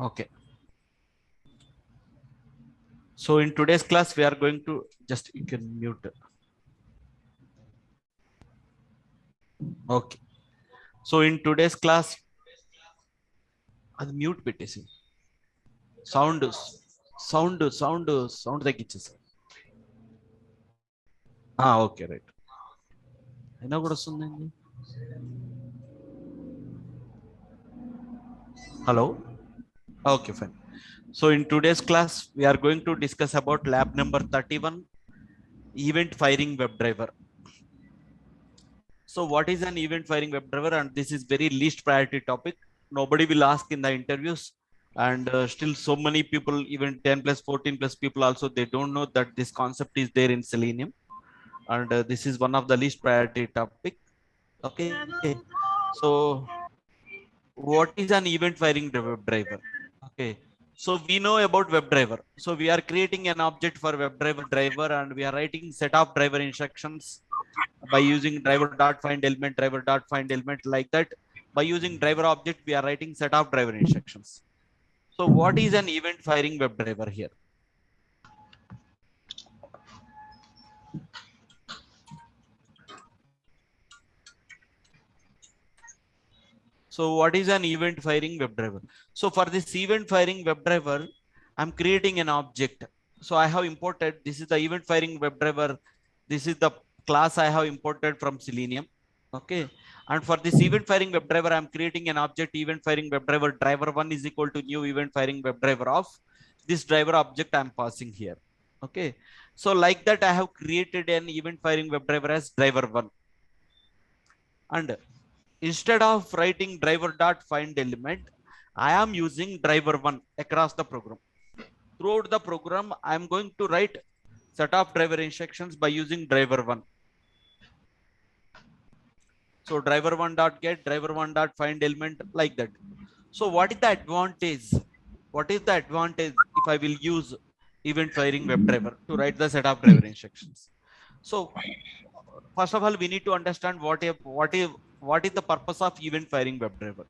Okay. So in today's class, we are going to just, you can mute. Okay. So in today's class, అది mute పెట్టేసి sound sound తగ్గించేసి okay right అయినా కూడా వస్తుందండి hello okay fine so in today's class we are going to discuss about lab number 31 event firing WebDriver. So what is an event firing WebDriver? And this is very least priority topic. Nobody will ask in the interviews, and still so many people, even 10 plus 14 plus people also, they don't know that this concept is there in Selenium, and this is one of the least priority topic. Okay, so what is an event firing WebDriver? Okay, so we know about WebDriver. So we are creating an object for WebDriver driver, and we are writing set of driver instructions by using driver.find element like that. By using driver object, we are writing set of driver instructions. So what is an event firing WebDriver here? So what is an event firing WebDriver? So for this event firing WebDriver, I'm creating an object. So I have imported, this is the event firing WebDriver. This is the class I have imported from Selenium. Okay. And for this event firing WebDriver, I'm creating an object event firing WebDriver driver1 is equal to new event firing WebDriver of this driver object I'm passing here. Okay. So like that, I have created an event firing WebDriver as driver1. And instead of writing driver.find_element, I am using driver1 across the program. Throughout the program, I am going to write set of driver instructions by using driver1. So driver1.get, driver1.find_element like that. So what is the advantage? What is the advantage if I will use event firing WebDriver to write the set of driver instructions? So first of all, we need to understand what is the purpose of event firing WebDriver.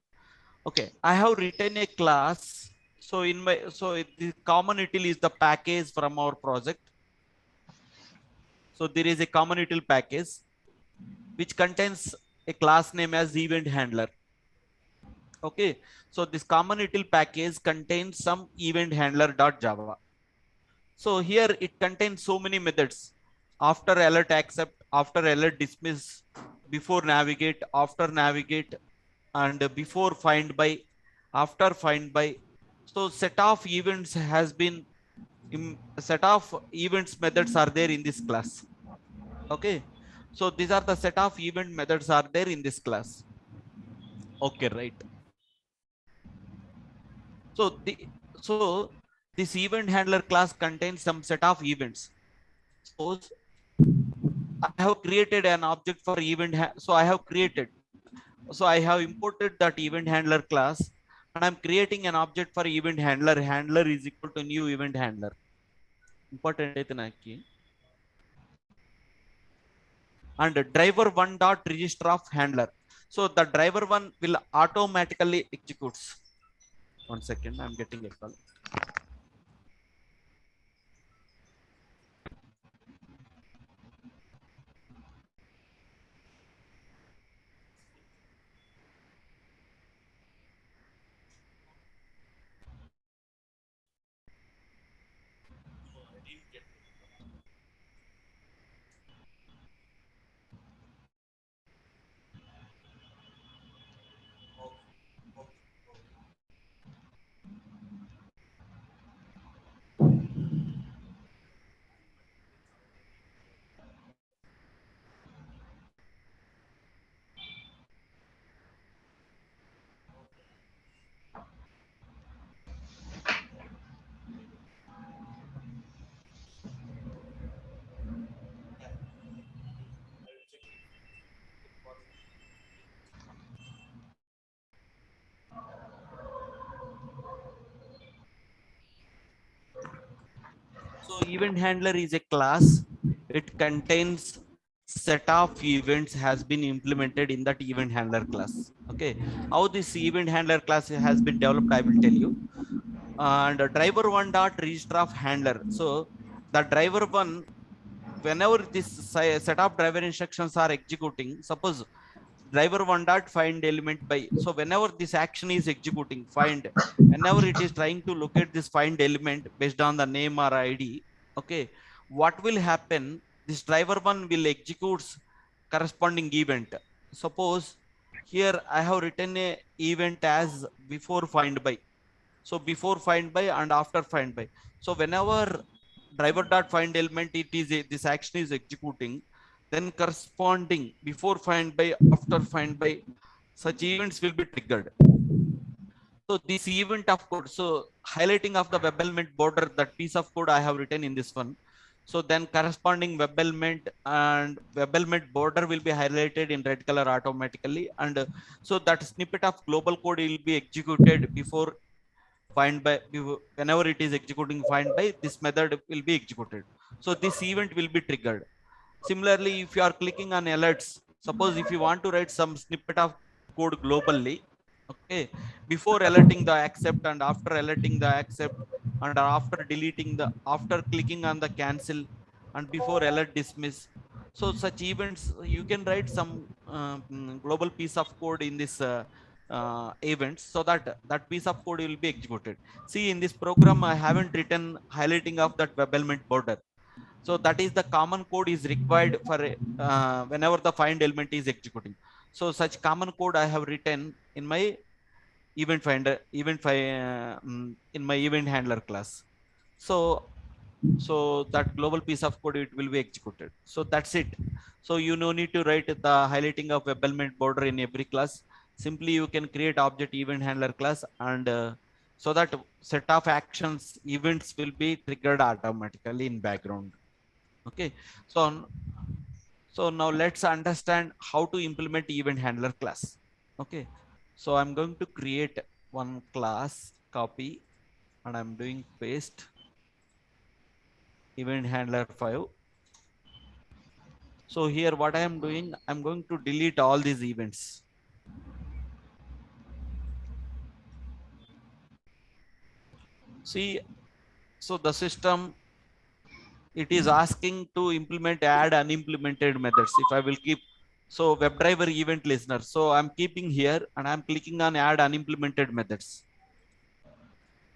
Okay, I have written a class. So the common util is the package from our project. So there is a common util package which contains a class name as event handler. Okay, so this common util package contains some event handler.java. So here it contains so many methods: after alert accept, after alert dismiss, before navigate, after navigate, and before find by, after find by. So set of events has been set of events methods are there in this class. Okay, so these are the set of event methods are there in this class. Okay, right. So this event handler class contains some set of events. Suppose I have created an object for event. So I have created. So I have imported that event handler class, and I'm creating an object for event handler. Handler is equal to new event handler. Important aithe. And driver1 dot register of handler. So the driver1 will automatically executes. 1 second, I'm getting a call. So event handler is a class. It contains set of events has been implemented in that event handler class. Okay, how this event handler class has been developed, I will tell you. and driver one dot register of handler. So the driver one, whenever this set of driver instructions are executing, suppose driver one dot find element by, so whenever this action is executing find, whenever it is trying to locate this find element based on the name or id, okay, what will happen, this driver one will execute corresponding event. Suppose here I have written a event as before find by, so before find by and after find by. So whenever driver dot find element it is this action is executing, then corresponding before find by, after find by, such events will be triggered. So this event of code, so highlighting of the web element border, that piece of code I have written in this one. So then corresponding web element and web element border will be highlighted in red color automatically. And so that snippet of global code will be executed before find by, whenever it is executing find by, this method will be executed. So this event will be triggered. Similarly, if you are clicking on alerts, suppose if you want to write some snippet of code globally, okay, before alerting the accept and after alerting the accept and after deleting the, after clicking on the cancel and before alert dismiss, so such events you can write some global piece of code in this events, so that that piece of code will be executed. See, in this program I haven't written highlighting of that web element border. So that is the common code is required for whenever the find element is executing. So such common code I have written in my event finder, in my event handler class. So so that global piece of code it will be executed. So that's it. So you no need to write the highlighting of web element border in every class. Simply you can create object event handler class, and so that set of actions events will be triggered automatically in background. Okay, so so now let's understand how to implement event handler class. Okay, so I'm going to create one class, copy, and I'm doing paste event handler 5. So here what I am doing, I'm going to delete all these events. See, so the system, it is asking to implement add unimplemented methods. If I will keep, so WebDriver event listener, so I'm keeping here and I'm clicking on add unimplemented methods.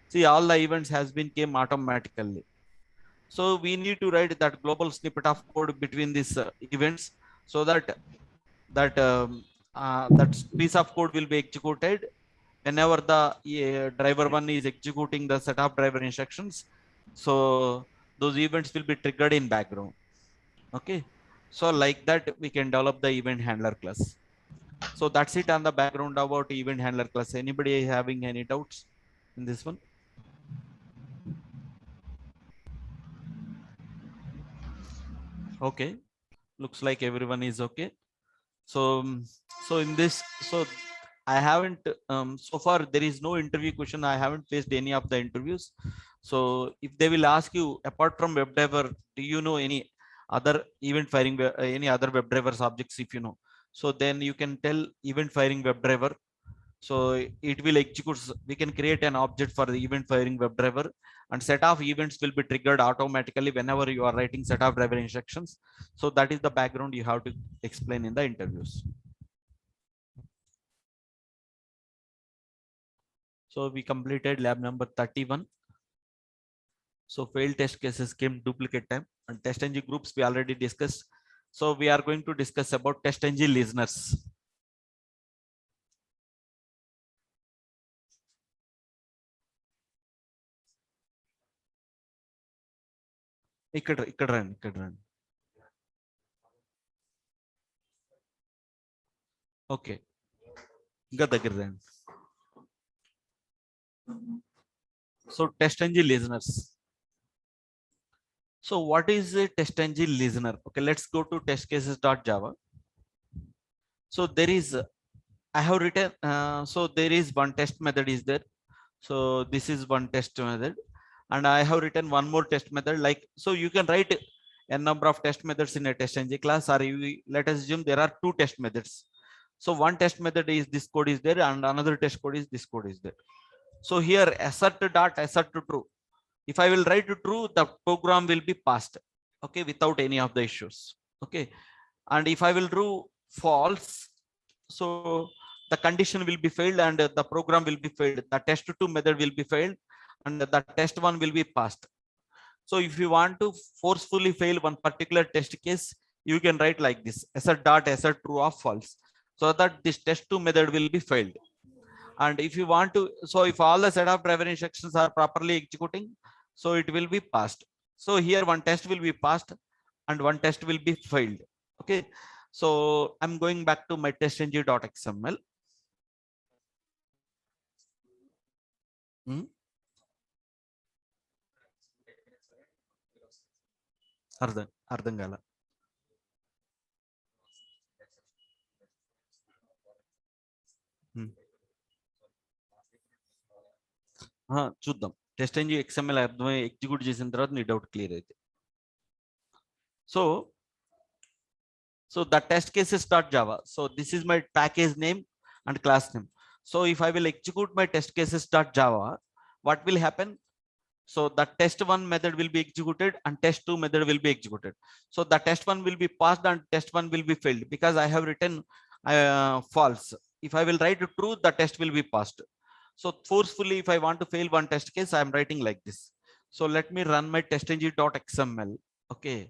See, all the events has been came automatically. So we need to write that global snippet of code between these events, so that that piece of code will be executed whenever the driver one is executing the set of driver instructions. So those events will be triggered in background. Okay, so like that we can develop the event handler class. So that's it on the background about event handler class. Anybody having any doubts in this one? Okay, looks like everyone is okay. So so in this, so I haven't so far there is no interview question. I haven't faced any of the interviews. So if they will ask you, apart from WebDriver, do you know any other event firing any other WebDriver objects? If you know, so then you can tell event firing WebDriver. So it will execute, we can create an object for the event firing WebDriver, and set of events will be triggered automatically whenever you are writing set of driver instructions. So that is the background you have to explain in the interviews. So we completed lab number 31. So failed test cases came duplicate time, and TestNG groups we already discussed. So we are going to discuss about TestNG listeners. ఇక్కడ రండి. Okay, ఇంకా దగ్గర రండి. So TestNG listeners. So what is a TestNG listener? Okay, let's go to testcases.java. So there is, I have written, so there is one test method is there. So this is one test method, and I have written one more test method. Like, so you can write a number of test methods in a TestNG class, or let us assume there are two test methods. So one test method is this code is there, and another test code is this code is there. So here assert dot assert to true. If I will write to true, the program will be passed. Okay, without any of the issues. Okay, and if I will do false, so the condition will be failed and the program will be failed. The test2 method will be failed and the test1 will be passed. So if you want to forcefully fail one particular test case, you can write like this: assert dot assert true or false, so that this test2 method will be failed. And if you want to, so if all the set of driver instructions are properly executing, so it will be passed. So here one test will be passed and one test will be failed. Okay, so I'm going back to my testng.xml. అర్థం కాల. చూద్దాం test XML అర్థమై execute చేసిన తర్వాత నీ doubt clear అయితే. So the test cases start Java. So this is my package name and class name. So if I will execute my test cases start Java, what will happen? So the test1 method will be executed and test2 method will be executed. So the test1 will be passed and test1 will be failed because I have written false. If I will write true, the test will be passed. So forcefully, if I want to fail one test case, I am writing like this. So let me run my testng.xml. Okay.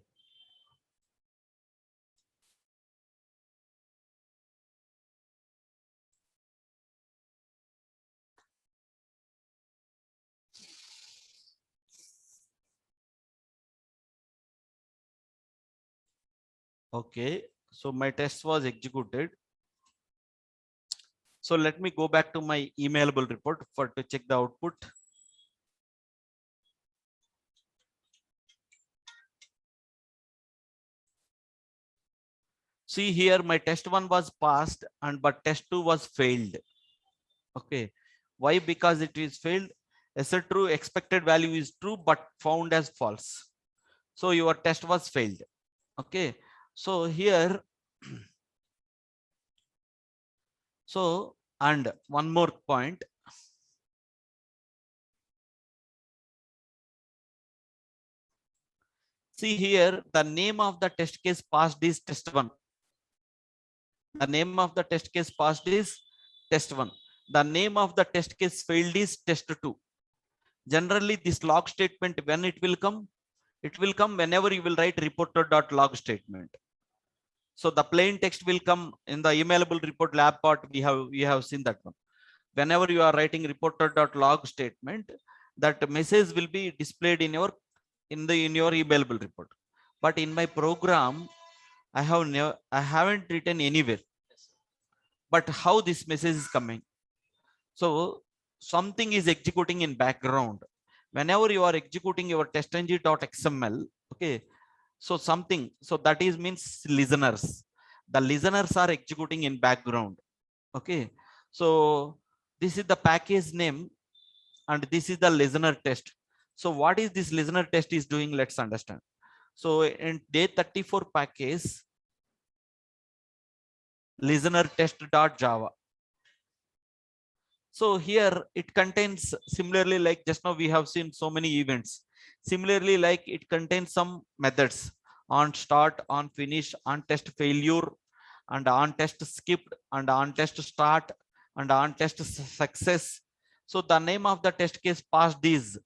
Okay, so my test was executed. So let me go back to my emailable report to check the output. See here, my test1 was passed and but test2 was failed. Okay, why? Because it is failed. Assert true, expected value is true but found as false. So your test was failed. Okay, so here so and one more point. See here, the name of the test case passed is test1. The name of the test case passed is test1. The name of the test case failed is test2. Generally, this log statement, when it will come whenever you will write reporter.log statement. So the plain text will come in the emailable report lab part. We have seen that one. Whenever you are writing reporter.log statement, that message will be displayed in your emailable report. But in my program, I haven't written anywhere. But how this message is coming? So something is executing in background. Whenever you are executing your testng.xml, okay, so something, so that is means listeners. The listeners are executing in background. Okay, so this is the package name and this is the listener test. So what is this listener test is doing? Let's understand. So in day34 package, listener test.java. So here it contains, similarly like just now we have seen so many events. Similarly, like it contains some methods: on start, on finish, on test failure, and on test skipped, and on test start, and on test success. So the name of the test case passed is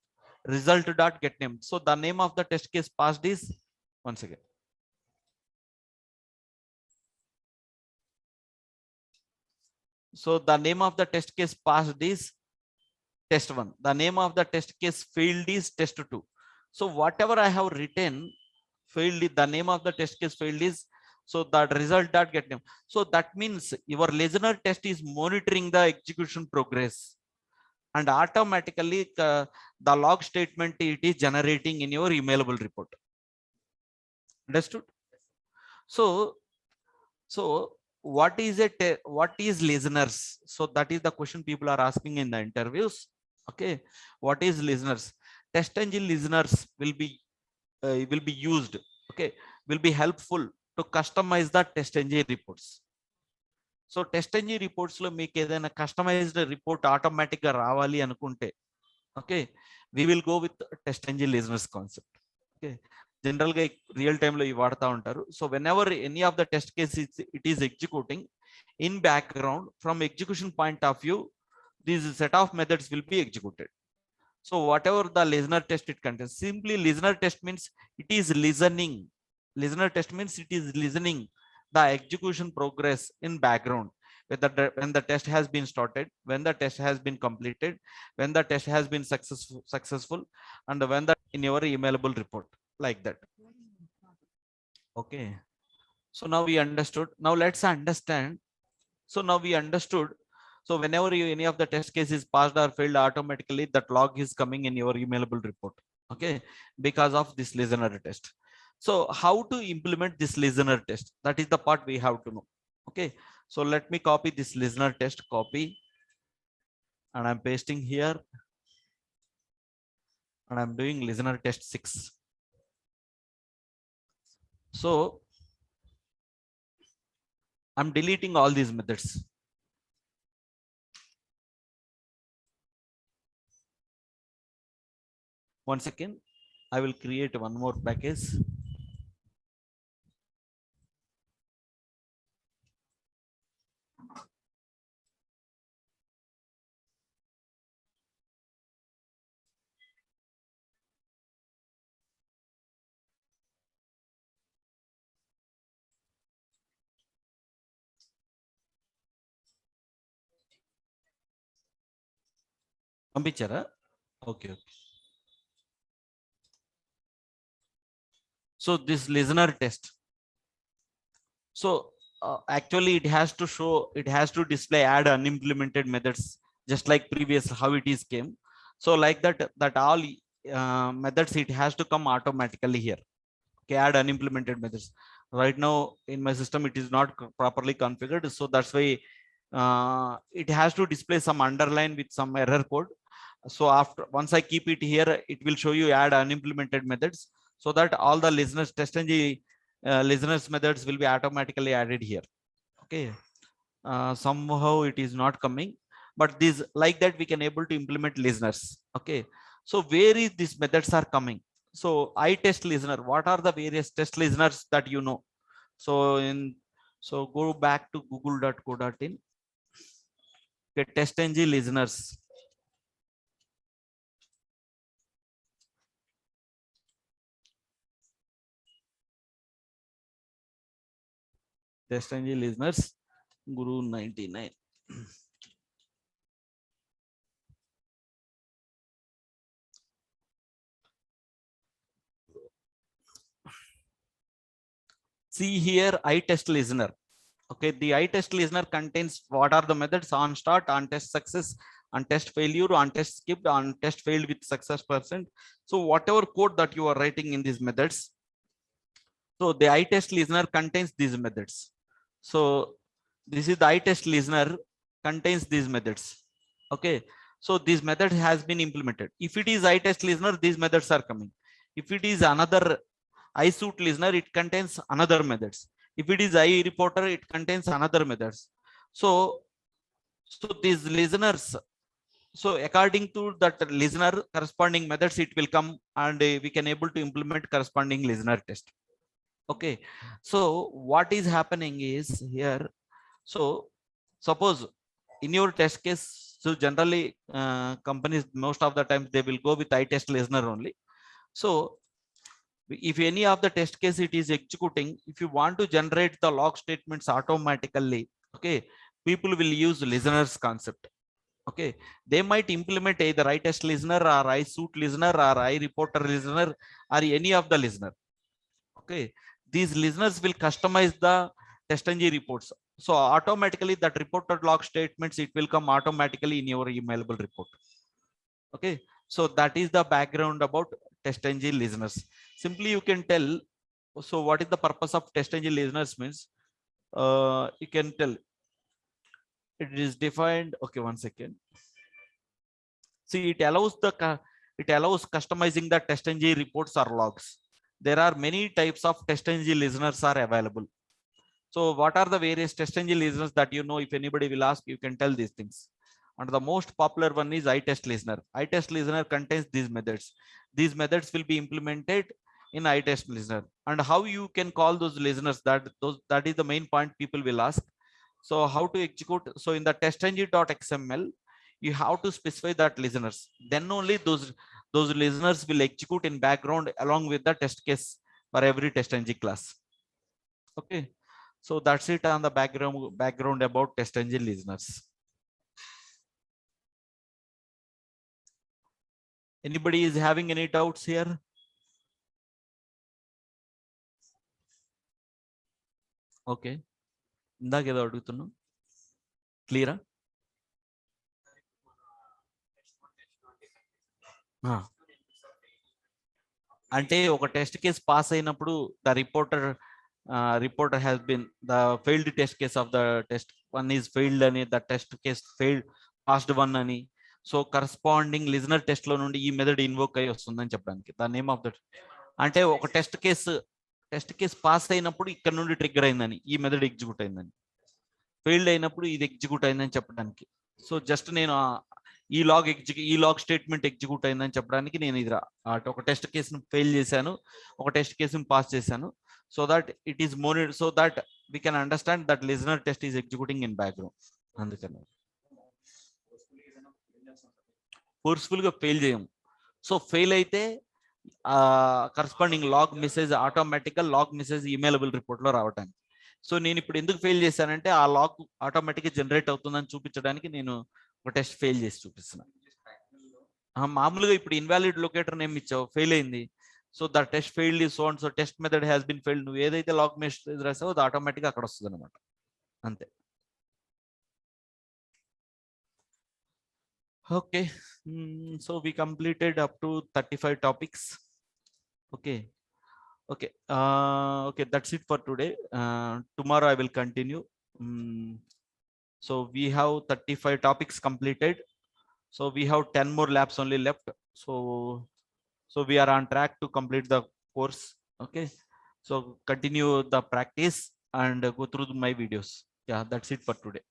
result.getName. So the name of the test case passed is, once again, so the name of the test case passed is test1. The name of the test case failed is test2. So whatever I have written failed, the name of the test case failed is, so that result.getName. So that means your listener test is monitoring the execution progress and automatically the log statement it is generating in your emailable report. Understood? So what is it? What is listeners? So that is the question people are asking in the interviews. Okay, what is listeners? TestNG listeners will be used. Okay, will be helpful to customize the TestNG reports. So TestNG reports లో మీకు ఏదైనా customized report automatic గా రావాలి అనుకుంటే, okay, we will go with TestNG listeners concept. Okay, general గా real time లో ఇవి వాడుతూ ఉంటారు. So when ever any of the test case it is executing in background, from execution point of view, these set of methods will be executed. So whatever the listener test it contains, simply listener test means it is listening. Listener test means it is listening the execution progress in background, when the test has been started, when the test has been completed, when the test has been successful, and when the in your emailable report, like that. Okay, so now we understood. Now let's understand. So now we understood. So whenever any of the test case is passed or failed, automatically that log is coming in your emailable report. Okay, because of this listener test. So how to implement this listener test? That is the part we have to know. Okay, so let me copy this listener test, copy, and I'm pasting here, and I'm doing listener test 6. So I'm deleting all these methods. One second, I will create one more package. పంపించారా? Okay, okay. So this listener test, so actually it has to show, it has to display add unimplemented methods, just like previous how it is came. So like that all methods, it has to come automatically here. Okay, add unimplemented methods. Right now in my system it is not properly configured, so that's why it has to display some underline with some error code. So after, once I keep it here, it will show you add unimplemented methods, so that all the listeners TestNG listeners methods will be automatically added here. Okay, somehow it is not coming, but this, like that we can able to implement listeners. Okay, so where is these methods are coming? So I test listener, what are the various test listeners that you know? So so go back to google.co.in. Okay, TestNG listeners. TestNG listeners, Guru 99. See here, I test listener. Okay, the I test listener contains what are the methods: on start, on test success, on test failure, on test skipped, on test failed with success percent. So whatever code that you are writing in these methods, so the I test listener contains these methods. So this is the I test listener contains these methods. Okay, so this method has been implemented. If it is I test listener, these methods are coming. If it is another iSuit listener, it contains another methods. If it is iReporter, it contains another methods. So these listeners, so according to that listener corresponding methods, it will come, and we can able to implement corresponding listener test. Okay, so what is happening is here, so suppose in your test case, so generally companies most of the times they will go with I test listener only. So if any of the test case it is executing, if you want to generate the log statements automatically, okay, people will use listeners concept. Okay, they might implement either I test listener or iSuit listener or iReporter listener or any of the listener. Okay, these listeners will customize the TestNG reports. So automatically that reported log statements, it will come automatically in your emailable report. Okay, so that is the background about TestNG listeners. Simply you can tell, so what is the purpose of TestNG listeners means, you can tell it is defined. Okay, one second. See, it allows customizing the TestNG reports or logs. There are many types of TestNG listeners are available. So what are the various test engine listeners that you know? If anybody will ask, you can tell these things. And the most popular one is iTest listener. iTest listener contains these methods. These methods will be implemented in iTest listener. And how you can call those listeners, that is the main point people will ask. So how to execute? So in the testng.xml, you have to specify that listeners. Then only those listeners will execute in background along with the test case for every testng class. Okay. So that's it on the background about testng listeners. Anybody is having any doubts here? Okay. ఇందాక ఏదో అడుగుతున్నాం, క్లియరా? అంటే ఒక test case pass అయినప్పుడు the reporter has been the failed test case of the test one is failed అని, the test case failed passed one అని. So corresponding listener test లో నుండి ఈ మెథడ్ ఇన్వోక్ అయ్యి వస్తుందని చెప్పడానికి ద నేమ్ ఆఫ్ దట్. అంటే ఒక టెస్ట్ కేస్ పాస్ అయినప్పుడు ఇక్కడ నుండి ట్రిగ్గర్ అయిందని, ఈ మెథడ్ ఎగ్జిక్యూట్ అయిందని, ఫెయిల్డ్ అయినప్పుడు ఇది ఎగ్జిక్యూట్ అయిందని చెప్పడానికి. సో జస్ట్ నేను ఈ లాగ్ స్టేట్మెంట్ ఎగ్జిక్యూట్ అయిందని చెప్పడానికి నేను ఇది ఒక టెస్ట్ కేసును ఫెయిల్ చేశాను, ఒక టెస్ట్ కేసును పాస్ చేశాను. So that it is more, so that we can understand that listener test is executing in background. అందుకని ఫోర్స్ఫుల్ గా ఫెయిల్ చేయము. సో ఫెయిల్ అయితే కరస్పాండింగ్ లాగ్ మెసేజ్ ఆటోమేటిక్గా లాగ్ మెసేజ్ ఈమెయిలబుల్ రిపోర్ట్ లో రావడానికి. సో నేను ఇప్పుడు ఎందుకు ఫెయిల్ చేశానంటే ఆ లాగ్ ఆటోమేటిక్గా జనరేట్ అవుతుందని చూపించడానికి నేను ఒక టెస్ట్ ఫెయిల్ చేసి చూపిస్తున్నాను. మామూలుగా ఇప్పుడు ఇన్వాలిడ్ లొకేటర్ నేమ్ ఇచ్చావు, ఫెయిల్ అయింది. So the test failed so and so test method has been failed, నువ్వు ఏదైతే లాగ్ మెసేజ్ రాసావో అది ఆటోమేటిక్గా అక్కడ వస్తుంది అనమాట. అంతే. Okay. So we completed up to 35 topics. Okay. Okay, okay, that's it for today. Tomorrow I will continue. So we have 35 topics completed. So we have 10 more labs only left. So we are on track to complete the course. Okay. So continue the practice and go through my videos. Yeah, that's it for today.